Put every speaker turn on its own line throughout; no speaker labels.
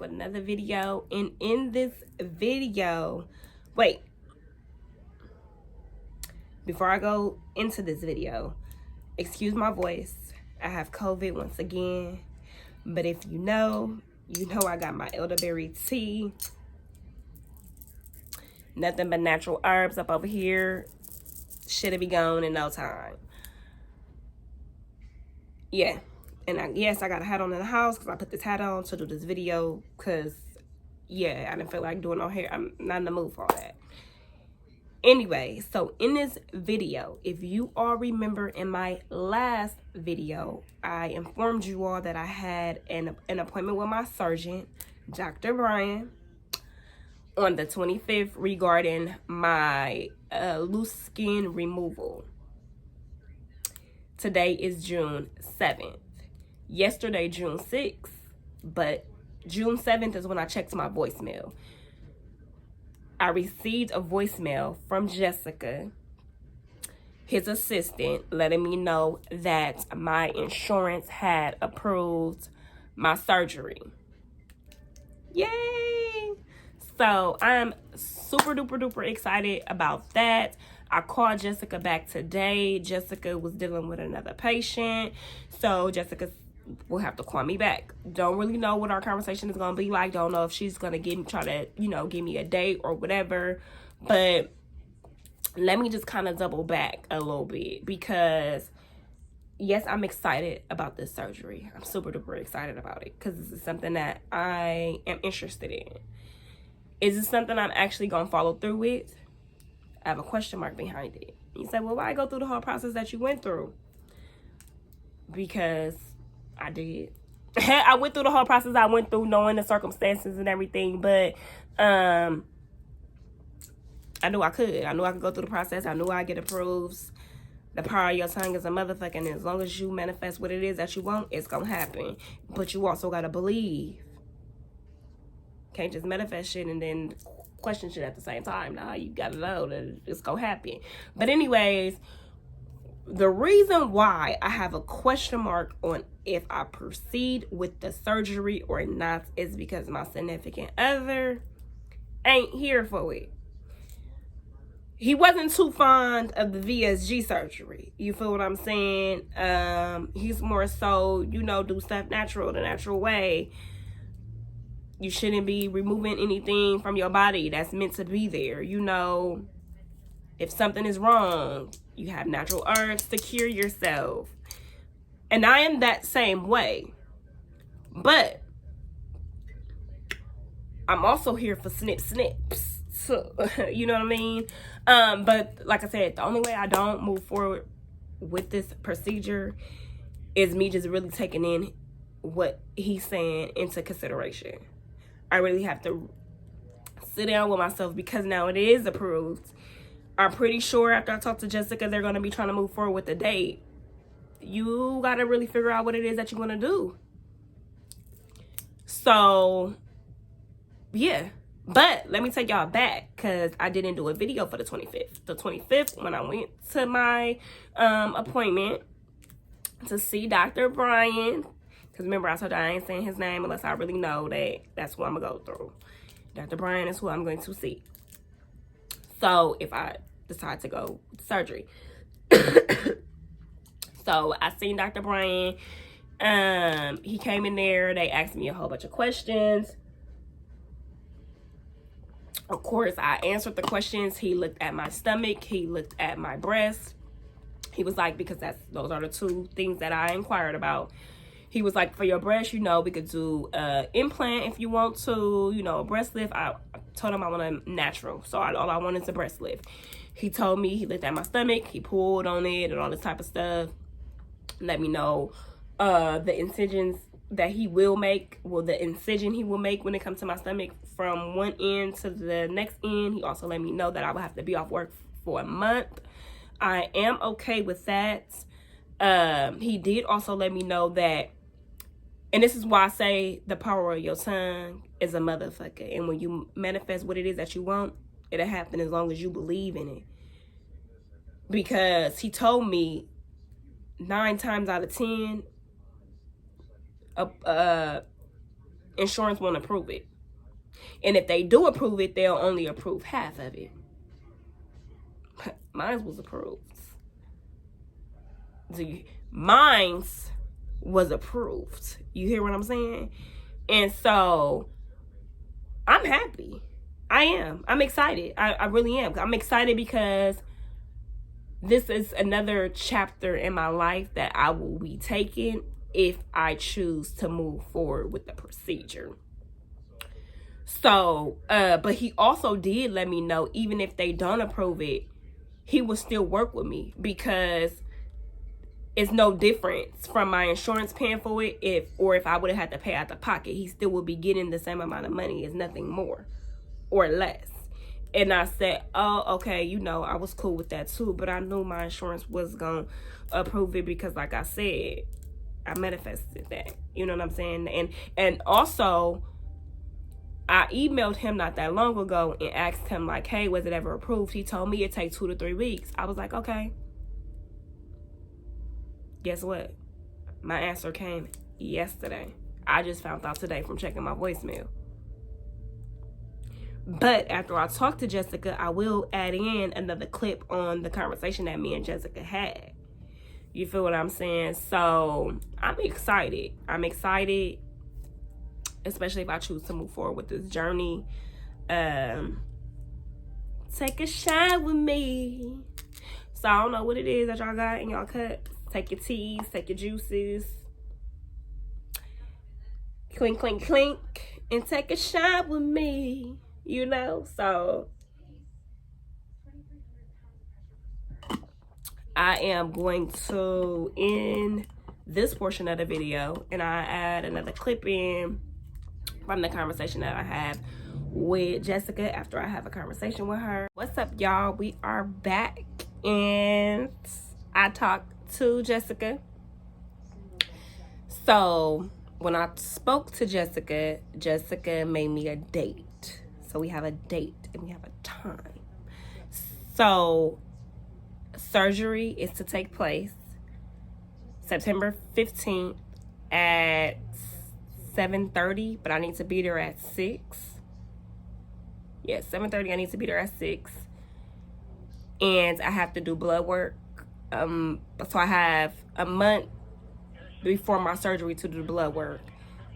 back with another video, and in this video, wait, before I go into this video, excuse my voice. I have COVID once again, but if you know I got my elderberry tea, nothing but natural herbs up over here. Should be gone in no time. Yeah. And yes, I got a hat on in the house because I put this hat on to do this video because, yeah, I didn't feel like doing no hair. I'm not in the mood for all that. Anyway, so in this video, if you all remember in my last video, I informed you all that I had an appointment with my surgeon, Dr. Brian, on the 25th regarding my loose skin removal. Today is June 7th. Yesterday, June 6th, but June 7th is when I checked my voicemail. I received a voicemail from Jessica, his assistant, letting me know that my insurance had approved my surgery. Yay! So I'm super duper duper excited about that. I called Jessica back today. Jessica was dealing with another patient, so Jessica will have to call me back. Don't really know what our conversation is gonna be like. Don't know if she's gonna try to give me a date or whatever. But let me just kind of double back a little bit, because yes, I'm excited about this surgery. I'm super duper excited about it because this is something that I am interested in. Is it something I'm actually gonna follow through with? I have a question mark behind it. You say, well, why go through the whole process that you went through? Because I did. I went through the whole process I went through, knowing the circumstances and everything, but I knew I could. I knew I could go through the process. I knew I'd get approved. The power of your tongue is a motherfucker, and as long as you manifest what it is that you want, it's gonna happen. But you also gotta believe. Can't just manifest shit and then question shit at the same time. Nah, you gotta know that it's gonna happen. But anyways, the reason why I have a question mark on if I proceed with the surgery or not is because my significant other ain't here for it. He wasn't too fond of the VSG surgery. You feel what I'm saying? He's more so, do stuff natural, the natural way. You shouldn't be removing anything from your body that's meant to be there. If something is wrong, you have natural herbs to cure yourself. And I am that same way. But I'm also here for snips. So, you know what I mean? But like I said, the only way I don't move forward with this procedure is me just really taking in what he's saying into consideration. I really have to sit down with myself because now it is approved. I'm pretty sure after I talk to Jessica, they're going to be trying to move forward with the date. You got to really figure out what it is that you want to do. So, yeah. But let me take y'all back because I didn't do a video for the 25th. The 25th, when I went to my appointment to see Dr. Brian, because remember I told you I ain't saying his name unless I really know that that's what I'm going to go through. Dr. Brian is who I'm going to see. So if I decide to go with surgery. So I seen Dr. Brian. He came in there. They asked me a whole bunch of questions. Of course, I answered the questions. He looked at my stomach. He looked at my breast. He was like, because those are the two things that I inquired about. He was like, for your breast, we could do implant if you want to, a breast lift. I told him I want a natural. So all I want is a breast lift. He told me, he looked at my stomach. He pulled on it and all this type of stuff. Let me know the incisions that he will make. Well, the incision he will make when it comes to my stomach from one end to the next end. He also let me know that I will have to be off work for a month. I am okay with that. He did also let me know that, and this is why I say the power of your tongue is a motherfucker. And when you manifest what it is that you want, it'll happen as long as you believe in it. Because he told me 9 times out of 10, insurance won't approve it. And if they do approve it, they'll only approve half of it. Mine was approved. Mine's was approved. You hear what I'm saying? And so I'm happy. I am. I'm excited. I really am. I'm excited because this is another chapter in my life that I will be taking if I choose to move forward with the procedure. So, but he also did let me know, even if they don't approve it, he will still work with me, because it's no difference from my insurance paying for it if I would have had to pay out the pocket. He still would be getting the same amount of money. It's nothing more or less. And I said, oh, okay, you know, I was cool with that too, but I knew my insurance was going to approve it because, like I said, I manifested that. You know what I'm saying? And also, I emailed him not that long ago and asked him, like, hey, was it ever approved? He told me it takes 2 to 3 weeks. I was like, okay. Guess what? My answer came yesterday. I just found out today from checking my voicemail. But after I talk to Jessica, I will add in another clip on the conversation that me and Jessica had. You feel what I'm saying? So I'm excited. I'm excited, especially if I choose to move forward with this journey. Take a shot with me. So I don't know what it is that y'all got in y'all cups. Take your teas, take your juices. Clink, clink, clink. And take a shot with me. You know, so I am going to end this portion of the video, and I add another clip in from the conversation that I have with Jessica after I have a conversation with her. What's up, y'all? We are back, and I talked to Jessica. So when I spoke to Jessica, Jessica made me a date. So we have a date and we have a time. So surgery is to take place September 15th at 7:30, but I need to be there at 6. Yes, 7:30, I need to be there at 6. And I have to do blood work. So I have a month before my surgery to do the blood work.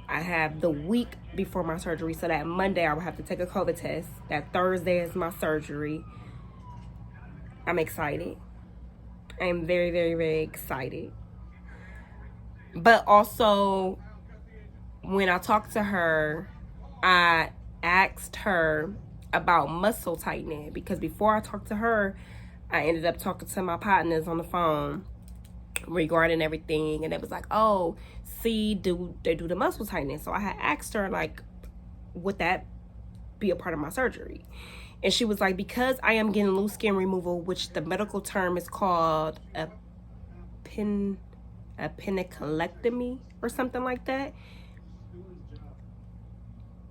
I have the week before my surgery, so that Monday I will have to take a COVID test. That Thursday is my surgery. I'm excited. I am very, very, very excited. But also, when I talked to her, I asked her about muscle tightening, because before I talked to her, I ended up talking to my partners on the phone regarding everything, and it was like, oh, see, do they do the muscle tightening? So I had asked her, like, would that be a part of my surgery? And she was like, because I am getting loose skin removal, which the medical term is called a panniculectomy or something like that.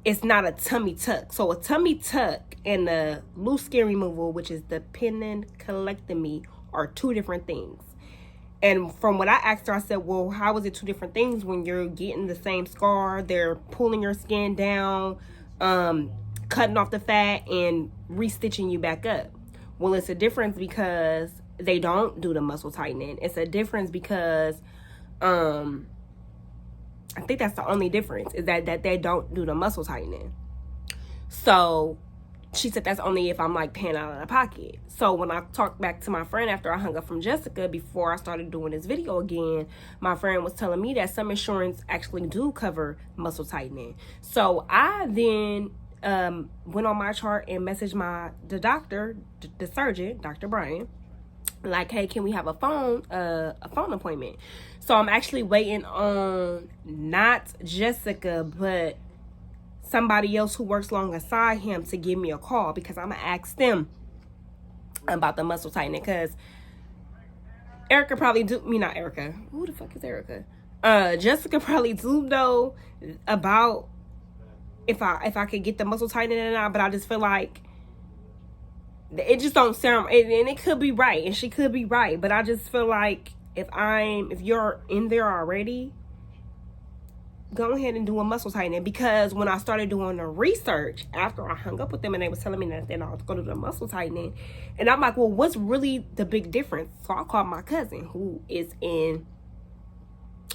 It's not a tummy tuck. So a tummy tuck and the loose skin removal, which is the panniculectomy, are two different things. And from what I asked her, I said, well, how is it two different things when you're getting the same scar? They're pulling your skin down, cutting off the fat, and restitching you back up. Well, it's a difference because they don't do the muscle tightening. It's a difference because I think that's the only difference, is that they don't do the muscle tightening. So she said that's only if I'm like paying out of the pocket. So when I talked back to my friend after I hung up from Jessica, before I started doing this video again, my friend was telling me that some insurance actually do cover muscle tightening. So I then went on my chart and messaged the doctor, the surgeon, Dr. Brian, like, hey, can we have a phone appointment? So I'm actually waiting on not Jessica, but somebody else who works alongside him to give me a call, because I'm gonna ask them about the muscle tightening, because Erica probably do, not Erica, who the fuck is Erica? Jessica probably do know about if I could get the muscle tightening or not, but I just feel like it just don't sound, and it could be right, and she could be right, but I just feel like if you're in there already, go ahead and do a muscle tightening. Because when I started doing the research after I hung up with them and they was telling me that then I was going to do the muscle tightening, and I'm like, well, what's really the big difference? So I called my cousin who is in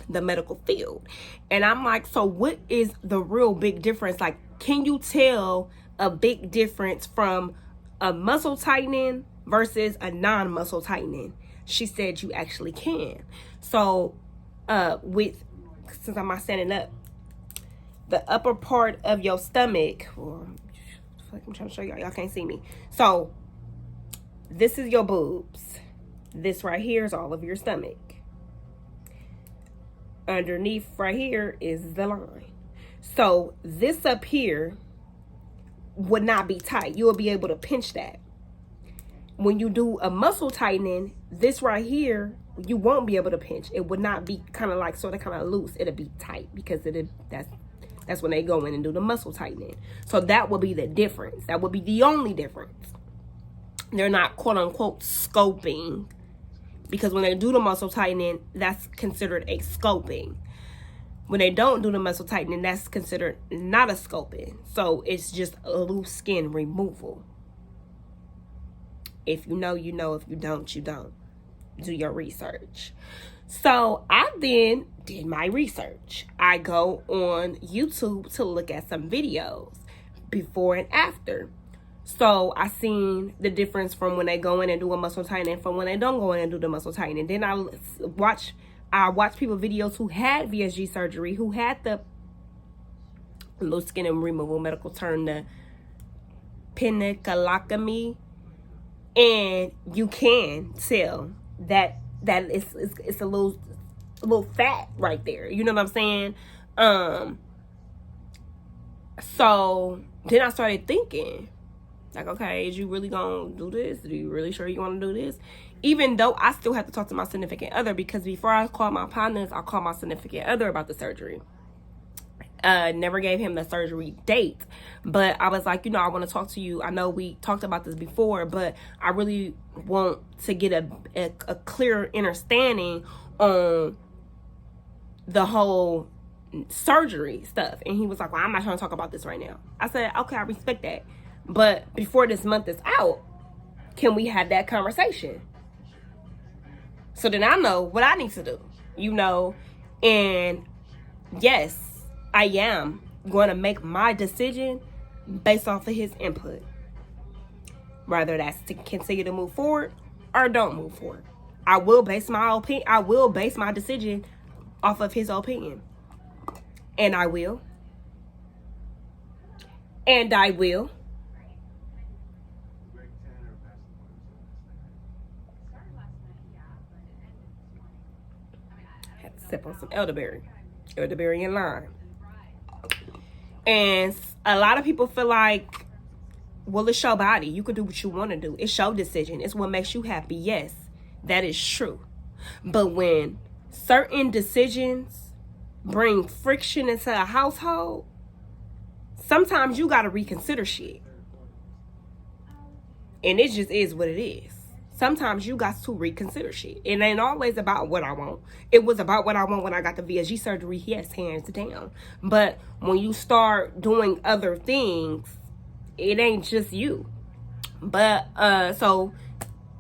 the medical field, and I'm like, so what is the real big difference? Like, can you tell a big difference from a muscle tightening versus a non-muscle tightening? She said you actually can. So since I'm not standing up, the upper part of your stomach, I'm trying to show y'all can't see me. So this is your boobs. This right here is all of your stomach. Underneath right here is the line. So this up here would not be tight. You will be able to pinch that. When you do a muscle tightening, this right here, you won't be able to pinch. It would not be kind of like sort of kind of loose. It'll be tight because that's when they go in and do the muscle tightening. So that would be the difference. That would be the only difference. They're not quote unquote scoping, because when they do the muscle tightening, that's considered a scoping. When they don't do the muscle tightening, that's considered not a scoping. So it's just a loose skin removal. If you know, you know. If you don't, you don't. Do your research. So I then did my research. I go on YouTube to look at some videos before and after. So I seen the difference from when they go in and do a muscle tightening from when they don't go in and do the muscle tightening. Then I watch people videos who had VSG surgery, who had the loose skin and removal, medical term, the panniculectomy, and you can tell that it's a little fat right there. You know what I'm saying? So then I started thinking, like, okay, is you really gonna do this? Are you really sure you want to do this? Even though I still have to talk to my significant other, because before I call my partners, I call my significant other about the surgery. Never gave him the surgery date, but I was like, I want to talk to you. I know we talked about this before, but I really want to get a clear understanding on the whole surgery stuff. And he was like, well, I'm not trying to talk about this right now. I said, okay, I respect that, but before this month is out, can we have that conversation? So then I know what I need to do, and yes, I am going to make my decision based off of his input. Whether that's to continue to move forward or don't move forward. I will base my decision off of his opinion. And I will. And I will. Had to sip on some elderberry. Elderberry and lime. And a lot of people feel like, well, it's your body. You can do what you want to do. It's your decision. It's what makes you happy. Yes, that is true. But when certain decisions bring friction into a household, sometimes you got to reconsider shit. And it just is what it is. Sometimes you got to reconsider shit. It ain't always about what I want. It was about what I want when I got the VSG surgery. Yes, hands down. But when you start doing other things, it ain't just you. But so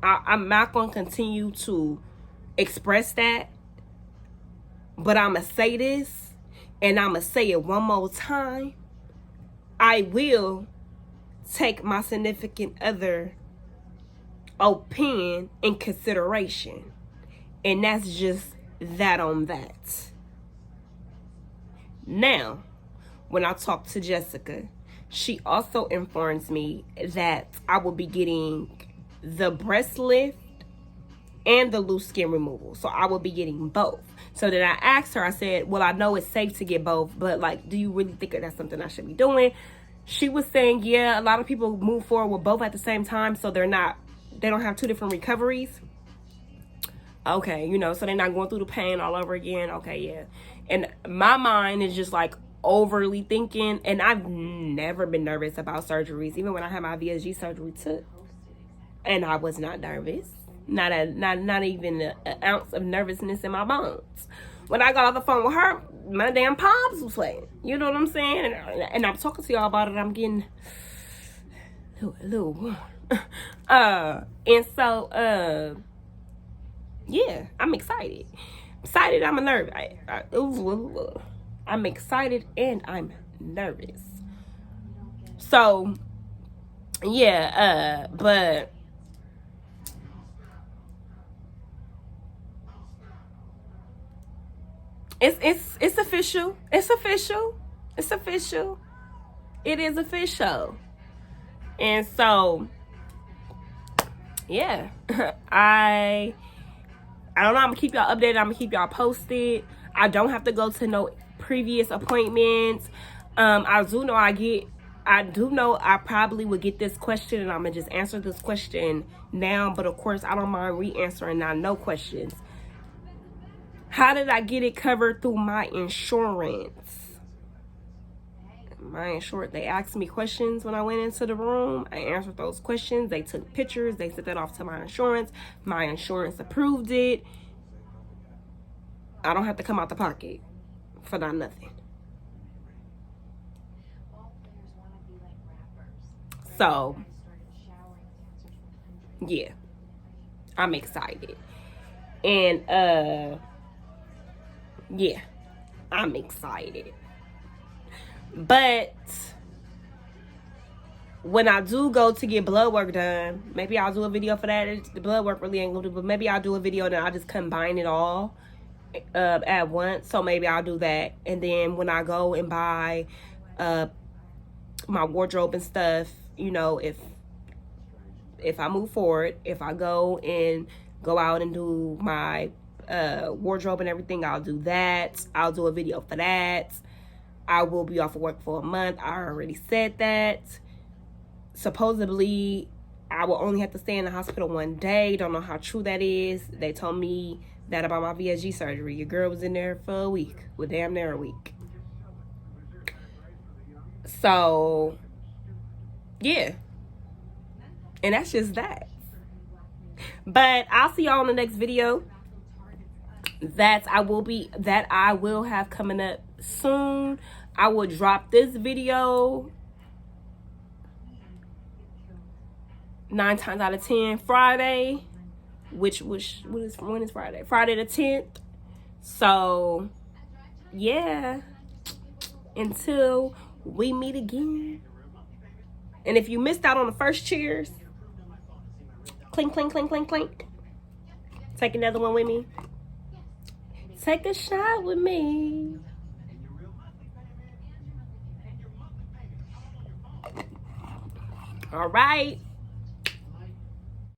I'm not going to continue to express that. But I'm going to say this, and I'm going to say it one more time. I will take my significant other opinion in consideration, and that's just that on that. Now, when I talk to Jessica, she also informs me that I will be getting the breast lift and the loose skin removal. So I will be getting both. So then I asked her, I said, well, I know it's safe to get both, but like, do you really think that that's something I should be doing? She was saying, yeah, a lot of people move forward with both at the same time, so they don't have two different recoveries. Okay, so they're not going through the pain all over again. Okay, yeah. And my mind is just like overly thinking, and I've never been nervous about surgeries, even when I had my VSG surgery took. And I was not nervous. Not even an ounce of nervousness in my bones. when I got off the phone with her, my damn palms was sweating. You know what I'm saying? And I'm talking to y'all about it. I'm getting a little warm. And so, yeah, I'm excited. I'm nervous. I'm excited and I'm nervous. So, yeah, but it's official. It's official. It's official. It is official. And so, yeah, I don't know. I'm gonna keep y'all updated. I'm gonna keep y'all posted. I don't have to go to no previous appointments. I do know I probably would get this question, and I'm gonna just answer this question now. But of course, I don't mind re-answering no questions. How did I get it covered through my insurance? They asked me questions when I went into the room. I answered those questions. They took pictures. They sent that off to my insurance. My insurance approved it. I don't have to come out the pocket for nothing. So, yeah, I'm excited. And, yeah, I'm excited. But when I do go to get blood work done, maybe I'll do a video for that. The blood work really ain't gonna do, but maybe I'll do a video and I'll just combine it all at once. So maybe I'll do that. And then when I go and buy my wardrobe and stuff, you know, if I move forward, if I go out and do my wardrobe and everything, I'll do that. I'll do a video for that. I will be off of work for a month. I already said that. Supposedly, I will only have to stay in the hospital 1 day. Don't know how true that is. They told me that about my VSG surgery. Your girl was in there for a week. Well, damn near a week. So, yeah. And that's just that. But I'll see y'all in the next video. That I will have coming up soon. I will drop this video 9 times out of 10 Friday, when is Friday? Friday the 10th. So, yeah. Until we meet again. And if you missed out on the first cheers, clink, clink, clink, clink, clink. Take another one with me. Take a shot with me. All right.